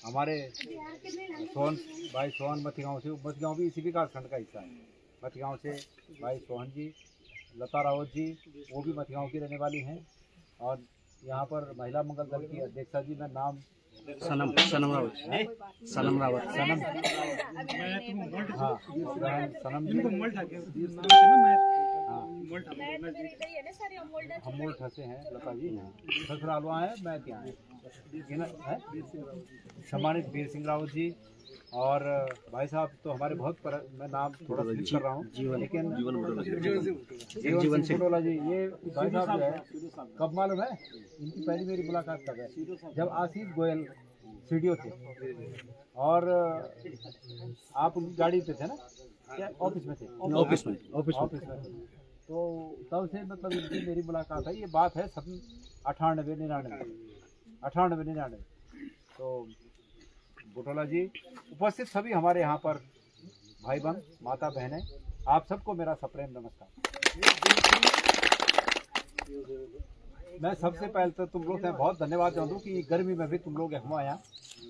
हमारे भाई सोहन मथीगांव से, मथीगांव भी इसी विकास खंड का हिस्सा है। मथीगांव से भाई सोहन जी, लता रावत जी, वो भी मथीगांव की रहने वाली हैं। और यहाँ पर महिला मंगल दल की अध्यक्षा जी, मैं नाम सनम रावत सनम हाँ सनम हाँ सनम जी हम मूल ठसे हैं लता जी, ससुरालवा है मैं क्या सम्मानित वीर सिंह रावत जी। और भाई साहब तो हमारे बहुत मैं नाम थोड़ा स्लिप कर रहा हूँ, लेकिन जीवन सिंह बटोला जी, ये भाई साहब जो है कब मालूम है, इनकी पहली मेरी मुलाकात कब है, जब आशीष गोयल सीडीओ थे और आप उनकी गाड़ी पे थे ना, क्या ऑफिस में थे? ऑफिस में थे। तो तब से मतलब इनकी मेरी मुलाकात है, ये बात है 98-99। तो बुटोला जी, उपस्थित सभी हमारे यहाँ पर भाई बहन, माता बहनें, आप सबको मेरा सप्रेम नमस्कार। मैं सबसे पहले तो तुम लोग से बहुत धन्यवाद चाहता हूँ कि गर्मी में भी तुम लोग हमारे यहाँ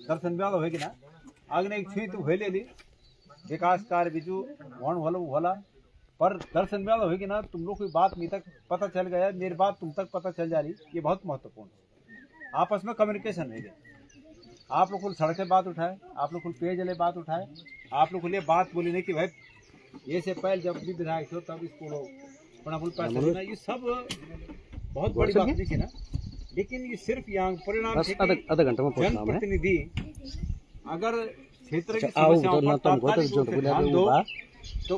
दर्शन ब्याह होगी ना, आगने एक छुई तो हुए ली विकास कार्य बिजू होला पर दर्शन ब्याह होगी ना, तुम लोग की बात मेरे तक पता चल गया, मेरी बात तुम तक पता चल जा रही, ये बहुत महत्वपूर्ण है। आपस में कम्युनिकेशन है, आप लोग को सड़क बात उठाए, आप लोग को पेयजल बात उठाए, आप लोग को लिए बात बोली नहीं कि भाई ये से पहले जब भी विधायक हो तब इसको पैसा, ये सब बहुत बड़ी बात नहीं थी ना, लेकिन ये सिर्फ यहाँ परिणाम जनप्रतिनिधि अगर क्षेत्र की समस्याओं पर तात्कालिक रूप से ध्यान दो तो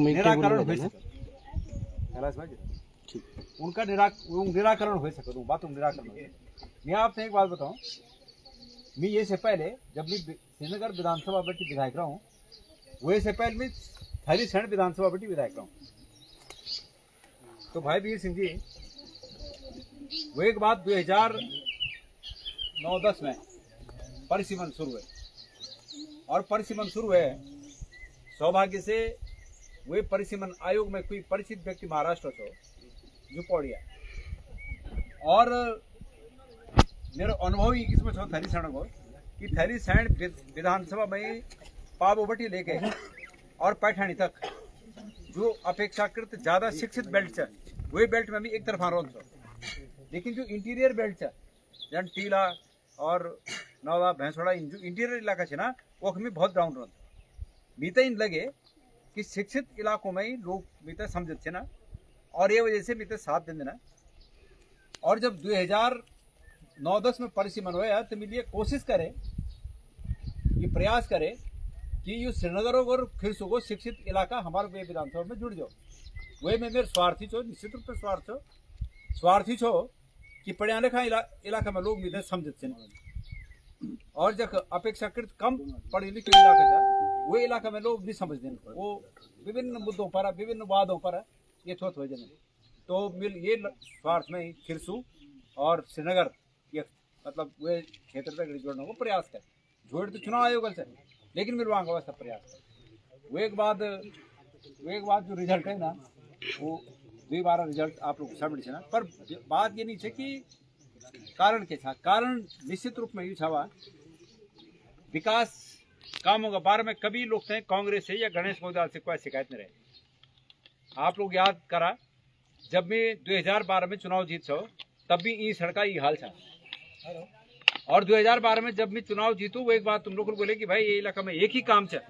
निराकरण हो सके, उनका निराकरण हो सके, बात निराकरण। मैं आपसे एक बात बताऊं, मैं ये से पहले जब भी श्रीनगर विधानसभा बेटी विधायक रहा हूँ, वो से पहले मैं थली सैण विधानसभा बेटी विधायक रहा हूँ। तो भाई वीर सिंह जी, वो एक बात 2009-10 में परिसीमन शुरू है, और परिसीमन शुरू है, सौभाग्य से वे परिसीमन आयोग में कोई परिचित व्यक्ति महाराष्ट्र से जो पौड़िया, और मेरा अनुभव ही किसमें छो थली सैण को कि थली सैण विधानसभा में पावोबटी लेके और पैठानी तक जो अपेक्षाकृत ज्यादा शिक्षित बेल्ट है, वही बेल्ट में भी एक तरफा रोल छो, लेकिन जो इंटीरियर बेल्ट है जन टीला और नौदा भैंसोड़ा जो इंटीरियर इलाका है ना, वो हमें बहुत डाउन रोल बीते इन लगे कि शिक्षित इलाकों में ही लोग बीते समझते ना, और ये वजह से बीते साथ दिन देना। और जब 2009-10 में परिसीमन हुआ तो मिलिए कोशिश करे, ये प्रयास करे कि ये श्रीनगर और फिर सुगो शिक्षित इलाका हमारे विधानसभा में जुड़ जाओ। वही में मेरे स्वार्थी छो, निश्चित रूप से स्वार्थी छो कि पढ़िया लिखा इलाका में लोग मिले समझते हैं, और जब अपेक्षाकृत कम पढ़े लिखे इलाका था वो इलाका में लोग नहीं समझते, वो विभिन्न मुद्दों पर, विभिन्न वादों पर ये छोट हो जाए। तो मिल ये स्वार्थ में खिरसू और श्रीनगर ये मतलब वे क्षेत्र तक जोड़ने को प्रयास कर, जोड़ तो चुनाव आयोग से, लेकिन मिल वहाँ का वैसा प्रयास कर। वो एक बात जो रिजल्ट है ना, वो 2-12 रिजल्ट आप लोग सबमिट है ना, पर बात ये नहीं है कि कारण के साथ, कारण निश्चित रूप में ये छावा विकास कामों के बारे में कभी लोग थे कांग्रेस से या गणेश मोदाल से कोई शिकायत नहीं रहे। आप लोग याद करा, जब मैं 2012 में चुनाव जीत सो तब भी ये सड़का ये हाल था, और 2012 में जब मैं चुनाव जीतू वो एक बात तुम लोग को बोले कि भाई ये इलाका में एक ही काम है,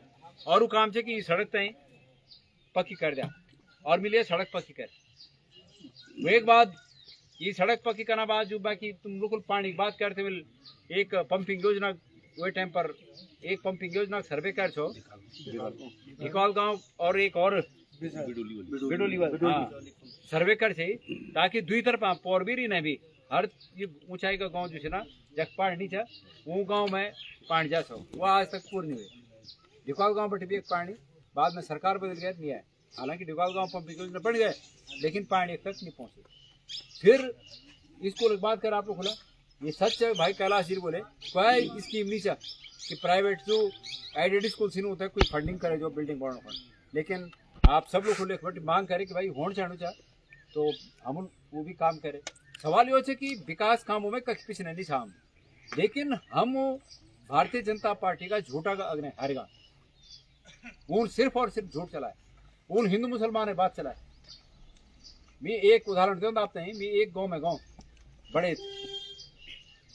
और वो काम है कि ये सड़क तय पक्की कर दिया, और मिलिए सड़क पक्की कर। वो एक बात ये सड़क पक्की करना बाद जो बाकी तुम लोग पानी की बात करते हुए एक पंपिंग योजना वही टाइम पर एक पंपिंग योजना सर्वे कर छो इकॉल गांव और एक और बिडोली सर्वे कर छे, ताकि दुई तरफ पोरबीरी ने भी हर ये ऊंचाई का गांव जो ना जग पानी छे वो गांव में पानी जा सो, वो आज तक पूर्ण नहीं हुई। डिकॉल गांव पर भी एक पानी बाद में सरकार बदल गया नहीं है, हालांकि डिकॉल गांव पंपिंग योजना बन गए लेकिन पानी तक नहीं पहुंचे। फिर इसको एक बात कर आप लोग खुला, ये सच है भाई कैलाश जी बोले कोई स्कीम नहीं है कि प्राइवेट जो एडेड स्कूल सीन होता है कोई फंडिंग करे जो बिल्डिंग बनाने, लेकिन आप सब लोग को मांग करे कि भाई होना चाहना चाह तो हम वो भी काम करे। सवाल ये है कि विकास कामों में कहीं पीछे नहीं छा, लेकिन हम भारतीय जनता पार्टी का झूठा का अग्नि हारेगा। उन सिर्फ और सिर्फ झूठ चलाए, उन हिंदू मुसलमान ने बात चलाए। मैं एक उदाहरण दूँ आप नहीं, मैं एक गांव में बड़े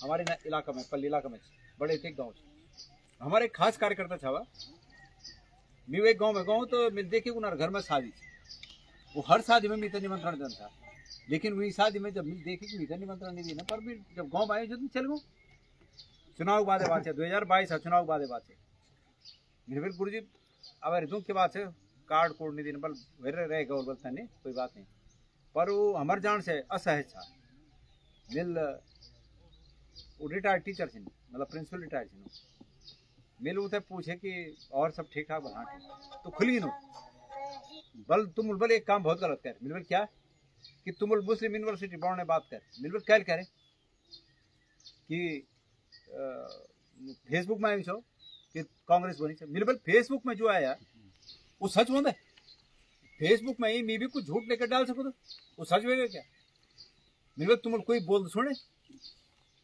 हमारे इलाका में, पल्ली इलाका में बड़े थे गाँव, हमारे एक खास कार्यकर्ता था। मैं एक गाँव में तो मैं देखे उन्हें घर में शादी, वो हर शादी में मीटर निमंत्रण देता था, लेकिन वही शादी में जब मैं देखे कि मीटर निमंत्रण नहीं देना, पर भी जब गाँव आए जो चल गो चुनाव बाद बात है 2022 चुनाव बाद बात है। मेरे फिर गुरु जी अब रिजूम के बाद से कार्ड कोड नहीं देने बल रह गए बोलता नहीं कोई बात नहीं, पर वो हमारे जान से असहज था। मिल वो रिटायर्ड टीचर थी, मतलब प्रिंसिपल रिटायर्ड थी। मिल उसे पूछे कि और सब ठीक ठाक हाँ ठीक, तो खुली नो बल तुम बल एक काम बहुत गलत कर। मिल बल क्या कि तुम मुस्लिम यूनिवर्सिटी बोर्ड ने बात कर। मिल बल क्या करे कि फेसबुक में आई छो कि कांग्रेस बनी छो। मिल बल फेसबुक में जो आया वो सच होता है। फेसबुक में ही मैं भी कुछ झूठ लेकर डाल सको तो वो सच होगा क्या। मिल बल तुम कोई बोल सुने,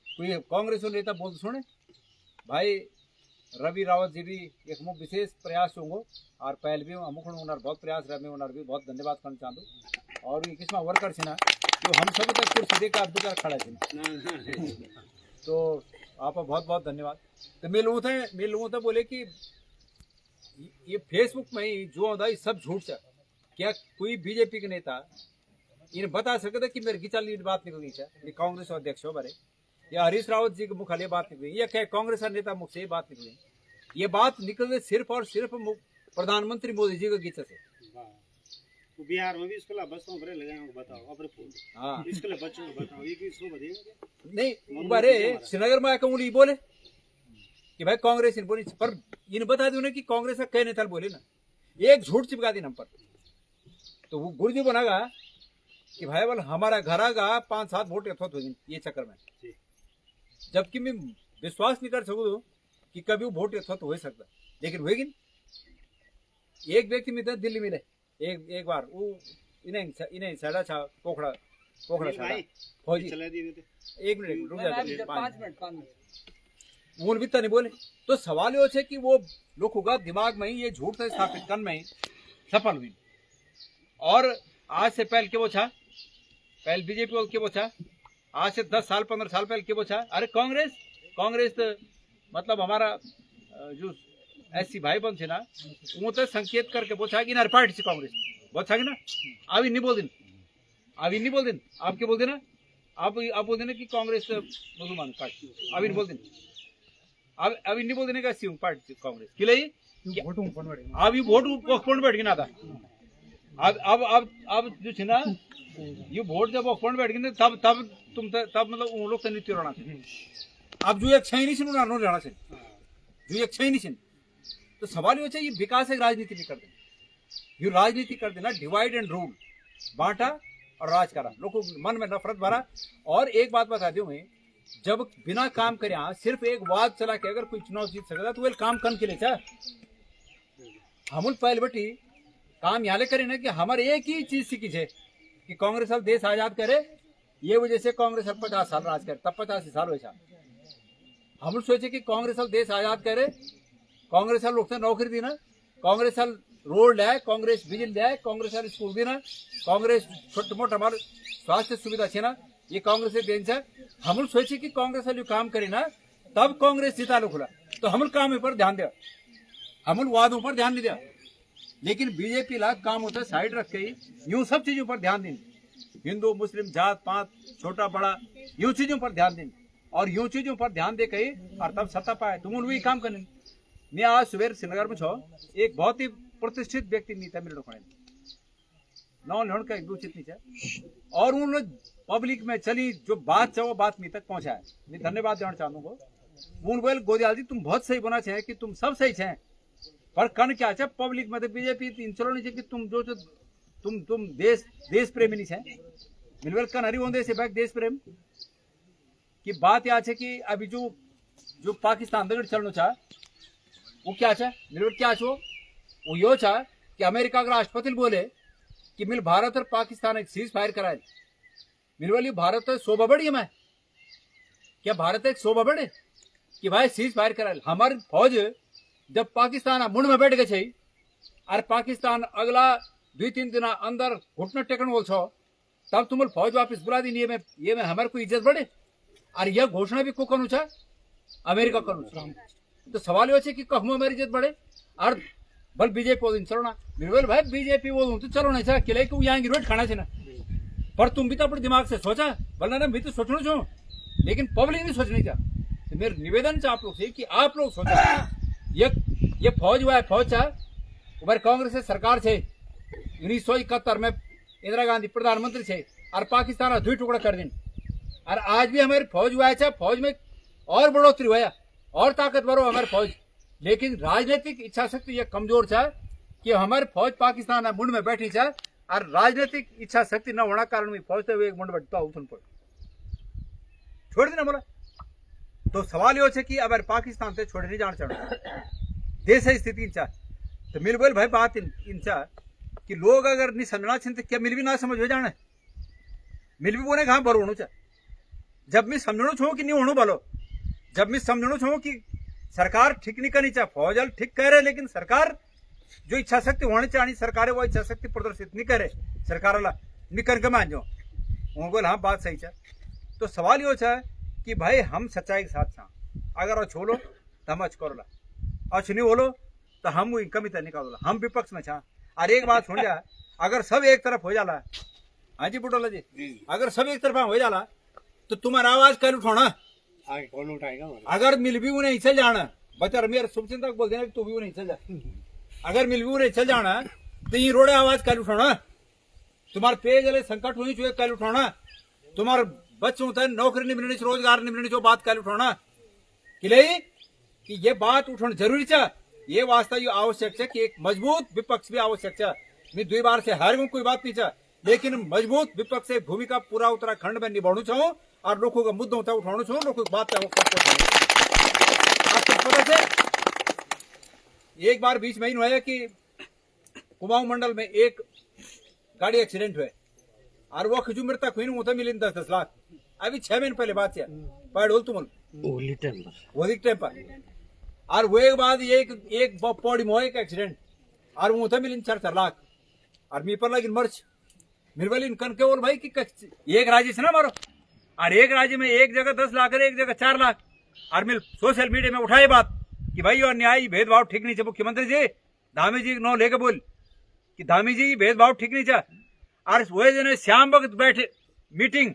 कोई कांग्रेस नेता बोल सुने भाई रवि रावत जी भी एक मुख विशेष प्रयास होंगे और पहले भी अमुक बहुत प्रयास रहे उन्हें भी बहुत धन्यवाद करना चाहूँ। और ये किस्म वर्कर से ना तो हम सब तक कुर्सी देकर दुकार खड़ा थे, तो आपका बहुत बहुत धन्यवाद। तो मैं लोगों थे बोले कि ये फेसबुक में ही जो होता है सब झूठ है। क्या कोई बीजेपी के नेता इन्हें बता सकता कि मेरे गिचा लीड बात निकल गई है कांग्रेस अध्यक्ष हो बारे, या हरीश रावत जी के मुखालिया बात निकली, या क्या कांग्रेस नेता मुख से ये बात निकली। ये बात निकल सिर्फ और सिर्फ प्रधानमंत्री मोदी जी के गीता से। तो बिहार में भी इसके लिए बच्चों को लगाएंगे, बताओ अपने फोन। हाँ इसके लिए बच्चों को बताओ, ये किसको बताएंगे नहीं बारे श्रीनगर में आकर उन्हें बोले कि भाई कांग्रेस इन बोली, पर इन बता दो कि कांग्रेस का कई नेता बोले ना एक झूठ चिपका दी हम पर, तो वो गुरुजी बनागा कि भाई बोल हमारा घर आगा 5-7 वोट यथोत होगी ये चक्कर में, जबकि मैं विश्वास नहीं कर सकूँ कि कभी वो वोट यथोत हो सकता, लेकिन होगी। एक व्यक्ति में दिल्ली में एक बार वो इन्हें सड़ा था पोखड़ा फौजी, एक मिनट रुक जाते 5 मिनट उन भी नहीं बोले। तो सवाल ये है कि वो लोग होगा दिमाग में ही ये झूठ से स्थापित करने में सफल हुई। और आज से पहले के वो था, पहले बीजेपी के वो था, आज से 10 साल 15 साल पहले के वो था। अरे कांग्रेस तो मतलब हमारा जो ऐसी भाई बहन थे ना वो तो संकेत करके पूछा कि ना पार्टी से कांग्रेस बहुत ना अभी नहीं बोल दिन आपके बोल देना आप बोल देना कि कांग्रेस मुसलमान पार्टी अभी नहीं बोल दिन अभी नहीं बोल देने का सिंह पार्टी कांग्रेस कि अभी वोट पॉइंट बैठ गया ना था। अब जो थी ना ये वोट जब पॉइंट बैठ गए तब मतलब उन लोग नृत्य रहना थे। अब जो एक छह नहीं रहना से जो एक छह नहीं। तो सवाल ये है ये विकास एक राजनीति भी कर देना, ये राजनीति कर देना, डिवाइड एंड रूल, बांटा और राज करा, लोगों मन में नफरत भरा। और एक बात बता दूं मैं, जब बिना काम करे सिर्फ एक वाद चला के अगर कोई चुनाव जीत सकता तो वो काम कन के लिए चाह हम पहले बेटी काम यहाँ करे ना कि हमारे एक ही चीज सीखी है कि कांग्रेस अब देश आजाद करे, ये वजह से कांग्रेस अब 50 साल राज करे, तब 85 साल हो हम सोचे कि कांग्रेस अब देश आजाद करे, कांग्रेस लोग नौकरी देना, कांग्रेस रोड लाए, कांग्रेस बिजली लाए, कांग्रेस स्कूल देना, कांग्रेस छोटे मोटे हमारे स्वास्थ्य सुविधा छे ना ये कांग्रेस देन से। हम सोचे कि कांग्रेस जो काम करे ना तब कांग्रेस जीता लो खुला, तो हम काम पर ध्यान दिया, हम वादों पर ध्यान नहीं दिया। लेकिन बीजेपी ला काम होता साइड रख के यूं सब चीजों पर ध्यान दें, हिंदू मुस्लिम जात पात छोटा बड़ा यूं चीजों पर ध्यान दें, और यूं चीजों पर ध्यान दे के और तब सत्ता पाए तुम वही काम करने। मैं आज सुबह श्रीनगर में छो, एक बहुत ही प्रतिष्ठित व्यक्ति नीता मेरे लोग नौ लड़ का एक दो चित नीचे, और उन पब्लिक में चली जो बात चाहो बात मी तक पहुंचाए। मैं धन्यवाद देना चाहूंगा उन बोल गोदियाल जी तुम बहुत सही बना चाहे कि तुम सब सही छे, पर कन क्या है पब्लिक में तो बीजेपी इन चलो नहीं कि तुम जो तुम देश प्रेमी नहीं छे। मिलवेल कन हरी होंदे से बैक देश प्रेम की बात या है कि अभी जो पाकिस्तान दगड़ चलना चाह वो क्या चाह मिलवेल क्या छो वो यो चाह कि अमेरिका का राष्ट्रपति बोले कि मिल भारत और पाकिस्तान एक सीज फायर कराए। मिलवेल भारत शोभा बढ़ी है मैं क्या भारत एक शोभा बढ़े कि भाई सीज फायर करा हमारी फौज जब पाकिस्तान मुंड में बैठ गए और पाकिस्तान अगला 2-3 दिन अंदर घुटना टेकन बोल छो तब तुम फौज वापस बुला दी ये में हमारे को इज्जत बढ़े और यह घोषणा भी को कनु छा अमेरिका कनु छा तो सवाल ये छे कि कहमो हमारी इज्जत बढ़े और बल बीजेपी बोल चलो ना बिल्कुल भाई बीजेपी बोलूं तो चलो नहीं छा किले को यहाँ की रोट खाना छे ना पर तुम भी तो अपने दिमाग से सोचा बोलना ना मैं तो सोचना छो लेकिन पब्लिक नहीं सोचनी चाह तो मेरा निवेदन है आप लोग से कि आप लोग सोचा ये फौज हुआ है फौज छा उमर कांग्रेस से सरकार छे 1971 में इंदिरा गांधी प्रधानमंत्री छे और पाकिस्तान 2 टुकड़ा कर दिन और आज भी हमारी फौज हुआ है फौज में और बढ़ोतरी हुआ और ताकतवर हो हमारी फौज लेकिन राजनीतिक इच्छा शक्ति ये कमजोर छा कि हमारी फौज पाकिस्तान मुंड में बैठी छा और राजनीतिक इच्छा शक्ति न होना कारण फौज तो एक मुंड बैठता उठन पड़ छोड़ देना बोला तो सवाल यो है कि अगर पाकिस्तान से छोड़ नहीं जाना चाहना देश है स्थिति इनचा तो मिल बोल भाई बात इनचा कि लोग अगर नहीं समझना चाहिए तो क्या मिल भी ना समझ हो जाना मिल भी बोले कहाँ बरो चा जब मैं समझणो छो कि नहीं होनो बोलो जब मैं समझणो छो कि सरकार ठीक नहीं करनी चाह फौजल ठीक कह रहे लेकिन सरकार जो इच्छा शक्ति होनी चाहिए सरकार वो इच्छा शक्ति प्रदर्शित नहीं करे सरकार वाला नहीं करके मान जाओ वो बोल हाँ बात सही है तो सवाल यो है कि भाई हम सच्चाई के साथ छा अगर वो छोलो तो हम अच करोला और नहीं बोलो तो हम कमी तो निकालो हम विपक्ष में छा और एक बात सुन जा अगर सब एक तरफ हो जाला हाँ जी बुटोला जी अगर सब एक तरफ हो जाला तो तुम्हारा आवाज कर उठाना कौन उठाएगा अगर मिल भी उन्हें चल जाना बचा मेरे शुभ चिंतक बोल देना तू भी उन्हें चल जा अगर मिल भी उन्हें चल जाना तो ये रोडे आवाज कर उठाना तुम्हारे पेयजल संकट हुई चाहिए कल उठाना तुम्हारे बच्चों होता है नौकरी नहीं मिलनी रोजगार नहीं मिलनी जो बात कल उठाना कि ये बात उठाना जरूरी है ये वास्ता ये आवश्यक है कि एक मजबूत विपक्ष भी आवश्यक है मैं 2 बार से हार गई कोई बात नहीं चाह लेकिन मजबूत विपक्ष से भूमिका पूरा उत्तराखंड में निभाणु चाहूँ और लोगों का मुद्दा होता उठाणु चाहूँ लोगों की बात आपको पता है एक बार बीच में ही हुआ कि कुमाऊं मंडल में एक गाड़ी एक्सीडेंट हुए और वो खजू मृतक हुई होता मिली 10-10 लाख अभी 6 महीने पहले बात है पैडोल तुम होली टेम्पर और वो एक बाद एक पौड़ी में एक एक्सीडेंट और वो था मिली 4-4 लाख और मी पर लगी मर्च मिरवलिन कन के बोल भाई कि एक राज्य से ना मारो और एक राज्य में एक जगह 10 लाख और एक जगह 4 लाख और मिल सोशल मीडिया में उठाए बात कि भाई और न्याय भेदभाव ठीक नहीं है मुख्यमंत्री जी धामी जी नो लेके बोल कि धामी जी भेदभाव ठीक नहीं है और वो दिन श्याम भगत बैठे मीटिंग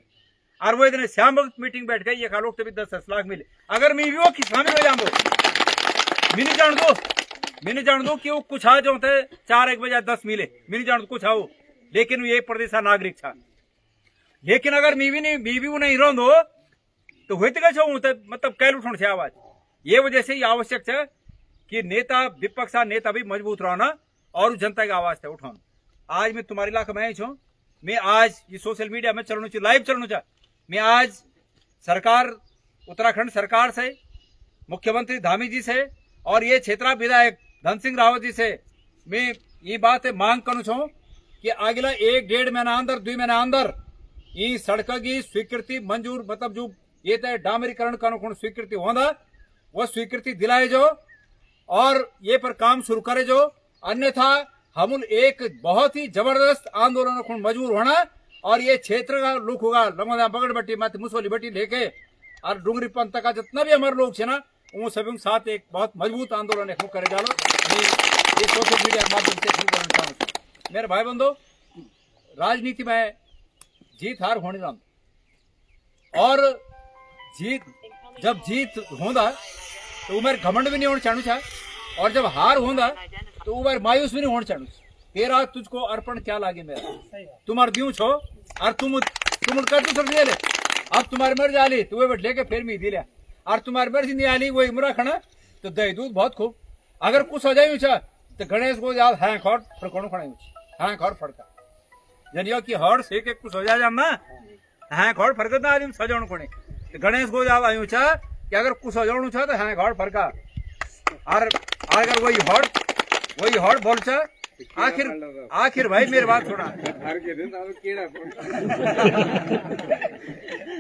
और वो दिन श्याम भगत मीटिंग बैठ गई ये लोग तभी 10-10 लाख मिले अगर मैं भी वो किसान में जाऊँ मैंने जान दो कि वो कुछ आ जो 4-1 बजे 10 मिले मैंने जान दो कुछ आओ लेकिन ये प्रदेश नागरिक था लेकिन अगर मी भी नहीं रहो दो तो होते कैसे मतलब कैल उठा से आवाज ये वजह से आवश्यक है कि नेता विपक्ष नेता भी मजबूत रहना और जनता की आवाज है उठाना आज मैं तुम्हारे इलाके में आई छू मैं आज ये सोशल मीडिया में चलना चाहिए लाइव चलना चाह मैं आज सरकार उत्तराखंड सरकार से मुख्यमंत्री धामी जी से और ये क्षेत्रा विधायक धन सिंह रावत जी से मैं ये बात मांग करूँ छू कि अगला 1-1.5 महीना अंदर 2 महीना अंदर ये सड़क की स्वीकृति मंजूर मतलब जो ये तय डामरीकरण का स्वीकृति होना वो स्वीकृति दिलाए जो और ये पर काम शुरू करे जो अन्यथा हम एक बहुत ही जबरदस्त आंदोलन को मजबूर होना और ये क्षेत्र का लोग होगा लमोदा बगड़ बट्टी माथे मुसोली बट्टी लेके और डूंगरी पंथ का जितना भी हमारे लोग है ना वो सभी के साथ एक बहुत मजबूत आंदोलन एक करे डालो ये सोशल मीडिया के माध्यम से शुरू करना चाहूँ मेरे भाई बंधु राजनीति में जीत हार होने जान और जब जीत होगा तो उमर घमंड भी नहीं होना चाहूँ था और जब हार होगा तो उमर मायूस भी नहीं होना चाहूँ तेरा तुझको अर्पण क्या लागे मेरा तुम्हार दियो छो और तुम कर तू सब ले अब तुम्हारी मर्जी आली तो वे लेके फिर मी दिल्या और तुम्हारी मर्जी नहीं आली वो इमरा खाना तो दही दूध बहुत खूब अगर कुछ हो जाए तो गणेश को याद हाँ खौर फड़कोणु खड़ा हाँ खौर फड़का जनियो कि हर से के कुछ हो जाए जाम ना हाँ खौर फड़का ना आदमी सजाणु कोने तो गणेश को याद आयु छा कि अगर कुछ हो जाणु छा तो हाँ खौर फड़का और अगर वही हॉट बोल छा आखिर भाई मेरी बात सुना,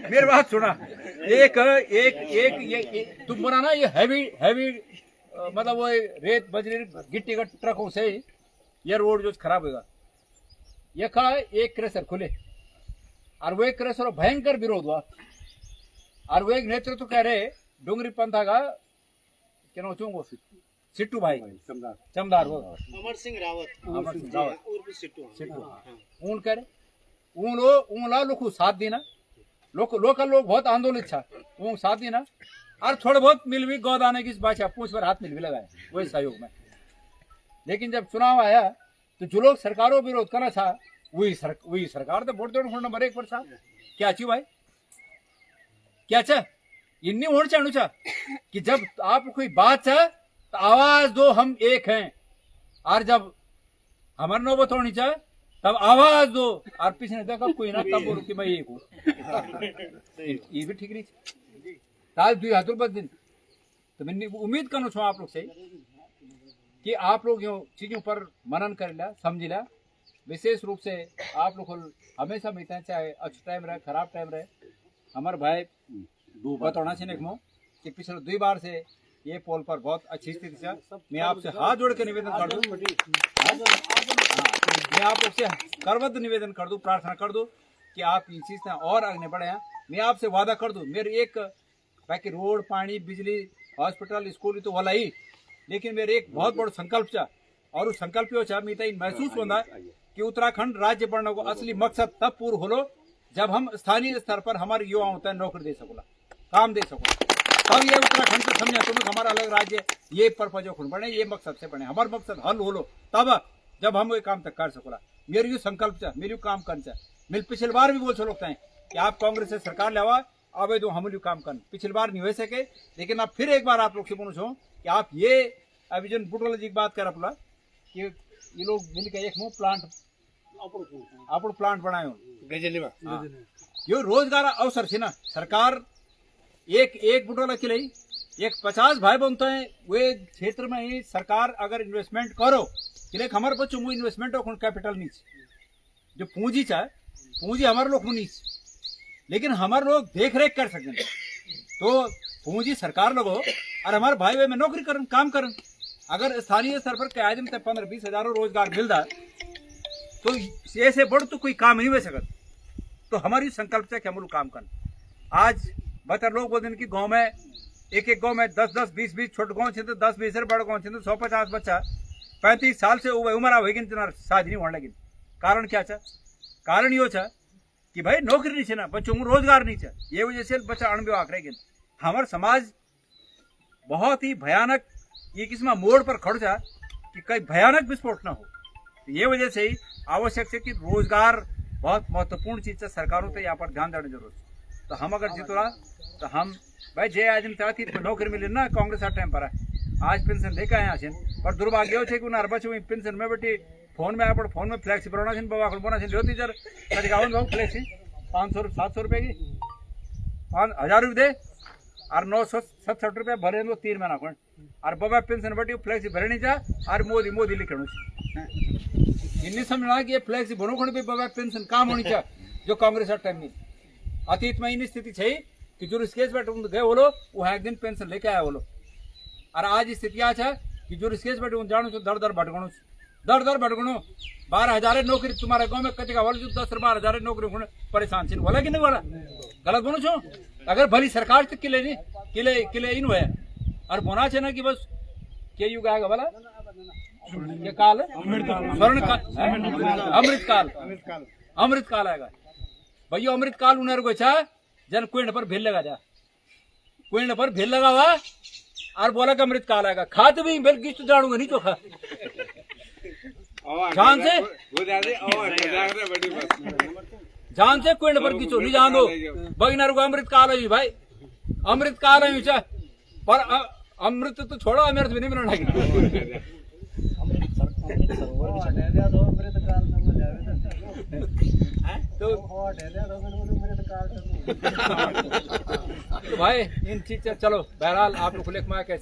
मेरी बात सुना। एक एक एक ये तुम बोला ना, ये हैवी मतलब वो रेत बजरी गिट्टी का ट्रकों से ये रोड जो खराब होगा, ये का एक क्रेशर खुले और वो एक क्रेशर भयंकर विरोध हुआ और वो एक नेतृत्व कह रहे डोंगरी पंथा का क्या चूंगो सिट्टू भाई चमदार वो अमर सिंह रावत उर्फ सिट्टू ऊन करे ऊन ला लोग साथ देना लोकल लोग बहुत आंदोलित था, वो साथ देना और थोड़े बहुत मिल भी गौदाने की बादशाह पूछ पर हाथ मिल भी लगाए वही सहयोग में। लेकिन जब चुनाव आया तो जो लोग सरकारों विरोध करना था वही सरकार तो वोट देने नंबर 1 पर था। क्या चाहिए भाई, क्या चाह इन्नी होना चाहू चा कि जब आप कोई बात चाह तो आवाज दो, हम एक हैं, और जब हमारे नौबत होनी चाह तब आवाज दो और पीछे देखा कोई ना तब बोलो कि मैं एक हूँ। ये भी ठीक नहीं ताज 2022 दिन तो मैंने उम्मीद करना चाहूँ आप लोग से कि आप लोग यो चीजों पर मनन कर लिया समझ लिया। विशेष रूप से आप लोग हमेशा मिलते हैं, चाहे अच्छा टाइम रहे खराब टाइम रहे। हमारे भाई बताना चाहिए कि पिछले 2 बार से ये पोल पर बहुत अच्छी स्थिति से मैं आपसे हाथ जोड़ के निवेदन कर दूं, मैं आप लोग से करबद्ध निवेदन कर दूं, प्रार्थना कर दूं कि आप इन चीज से और आगे बढ़े हैं। मैं आपसे वादा कर दूं, मेरे एक बाकी रोड पानी बिजली हॉस्पिटल स्कूल तो वाला ही, लेकिन मेरे एक बहुत बड़ा संकल्प था और उस संकल्प मैं महसूस होता कि उत्तराखंड राज्य बनने को असली मकसद तब पूर्ण हो जब हम स्थानीय स्तर पर हमारे युवाओं तक नौकरी दे सकोला, काम दे सको, तब ये उत्तराखंड से समझे तुम हमारा अलग राज्य ये पर्पज बने, ये मकसद से बने, हमारा मकसद हल हो लो तब जब हम ये काम तक कर सकोला। मेरी यू संकल्प चा, मेरी काम कर चा। मेरे पिछली बार भी बोल सकते हैं कि आप कांग्रेस से सरकार ले आवा अब तो हम काम कर, पिछली बार नहीं हो सके, लेकिन अब फिर एक बार आप लोग से बोलूँ कि आप ये अभी जो बुटवाला जी की बात कर अपना कि ये लोग मिलकर एक मुंह प्लांट आप प्लांट बनाए यो रोजगार अवसर से ना सरकार एक बुटवाला के लिए एक 50 भाई बनते हैं वे क्षेत्र में ही सरकार अगर इन्वेस्टमेंट करो कि लेकिन हमारे बच्चों को इन्वेस्टमेंट और कैपिटल नहीं जो पूंजी चाहे पूंजी हमारे लोग नहीं, लेकिन हमारे लोग देख रेख कर सकते तो पूंजी सरकार लोग हो और हमारे भाई भाई में नौकरी करन काम करन। अगर स्थानीय स्तर पर क्या दिन तक 15-20 हजारों रोजगार मिलता तो ऐसे बढ़ तो कोई काम नहीं हो सकता। तो हमारी संकल्प से हम लोग काम करना। आज बता लोग बोलते कि गांव में एक गांव में 10-10 20-20 छोटे गांव छे तो 10-20 बड़े गांव छे तो 150 बच्चा 35 साल से उम्र होगी शादी नहीं होने लगी। कारण क्या था, कारण यो था कि भाई नौकरी नहीं ना, बच्चों को रोजगार नहीं था, ये वजह से बच्चा अणविवाह रहेगी। हमारा समाज बहुत ही भयानक ये किस्म मोड़ पर खड़ जा कि कहीं भयानक विस्फोट ना हो। तो ये वजह से ही आवश्यक है कि रोजगार बहुत महत्वपूर्ण चीज है, सरकारों को यहाँ पर ध्यान देने जरूरत है। तो हम अगर जीतोला तो हम भाई जे आज चाहती नौकरी मिली ना कांग्रेस का टाइम पर आज पेंशन लेके आए आज पर दुर्भाग्य है कि उन्हें बच्चे पेंशन में बैठी फोन में आप फोन में फ्लैक्सी बनाना बाबा को बोना लो टीचर कभी फ्लैक्सी 500-700 रुपये की 1000 रुपये दे और 967 रुपये भरे 3 महीना को और बाबा पेंशन बैठी फ्लैक्सी भरे नहीं जा और मोदी लिखे इन्नी समझना कि ये फ्लैक्सी भरो खड़े भी बाबा पेंशन काम होनी चाहिए जो कांग्रेस टाइम में अतीत में इन स्थिति है कि जो ऋषिकेश बैठे गए बोलो वो एक दिन पेंशन लेके आया बोलो और आज स्थिति आज है कि जो ऋषिकेश बैठे जानो तो दर भटकणो 12,000 नौकरी तुम्हारे गांव में कति का बोलो 10-12,000 नौकरी परेशान छे बोला कि नहीं बोला गलत बोलो छो। अगर भली सरकार तक किले इन हुए और बोना चाहिए ना कि बस के युग आएगा बोला ये काल स्वर्ण काल अमृत काल आएगा भैया अमृत काल उन्हें को छा जन कुएं पर भेल लगा जा कुएं पर भेल लगा हुआ और बोला कि अमृत काल आएगा खाते भी बिल किस्त जानूंगा नहीं तो खा जान से कुएं पर किचो नहीं जान दो बगिनर को अमृत काल है भाई अमृत काल है पर अमृत तो छोड़ो अमृत भी नहीं मिलना लगी तो तो भाई इन चीज चलो बहरहाल आप लोग खुले कमा के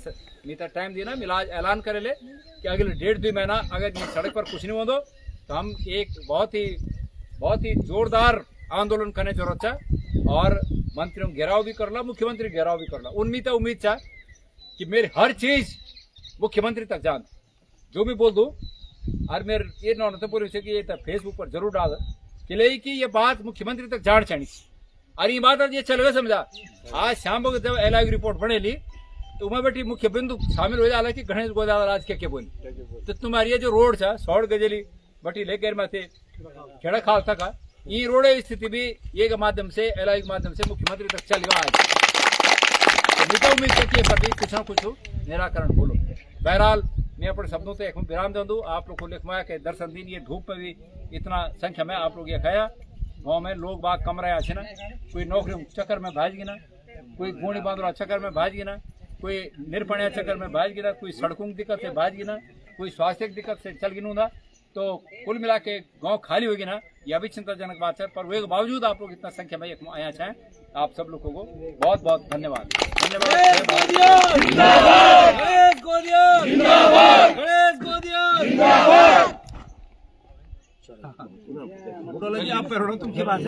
मीता टाइम दिए ना मिलाज ऐलान करे ले कि अगले 1.5-2 महीना अगर ये सड़क पर कुछ नहीं हो तो हम एक बहुत ही जोरदार आंदोलन करने जरूरत है और मंत्रियों घेराव भी करला मुख्यमंत्री घेराव भी करला उनमें तो उम्मीद है कि मेरी हर चीज मुख्यमंत्री तक जान जो भी बोल दूं और मेरे ये नौनतपुर से कि ये फेसबुक पर जरूर डाल कि कि ये बात मुख्यमंत्री तक जान चाहिए और ये बात ये चल गया समझा आज शाम को जब एलआई रिपोर्ट बने ली तो उमा बेटी मुख्य बिंदु शामिल हो जाला कि गणेश गोदावरी आज के बोली तो तुम्हारी ये जो रोड था 100 गजेली बटी लेकर में थे खेड़ा खाल तक ये रोड स्थिति भी ये के माध्यम से एलआई के माध्यम से मुख्यमंत्री तक चल गया आज तो उम्मीद है कि प्रति कुछ न कुछ निराकरण बोलो बहरहाल मैं अपने शब्दों से एक विराम दे दूँ आप लोग को लिखवाया कि दर्शन दिन ये धूप में भी इतना संख्या में आप लोग ये खाया गाँव में लोग बाग कम रहे अच्छे ना कोई नौकरी चक्कर में भाज गिना कोई गोणी बांधरा चक्कर में भाज गिना कोई निरपणिया चक्कर में भाज गिना कोई सड़कों की दिक्कत से भाज गिना कोई स्वास्थ्य की दिक्कत से चल गिनू ना तो कुल मिला के गाँव खाली होगी ना यह भी चिंताजनक बात है पर उसके बावजूद आप लोग इतना संख्या में आया चाहें आप सब लोगों को बहुत बहुत धन्यवाद धन्यवाद।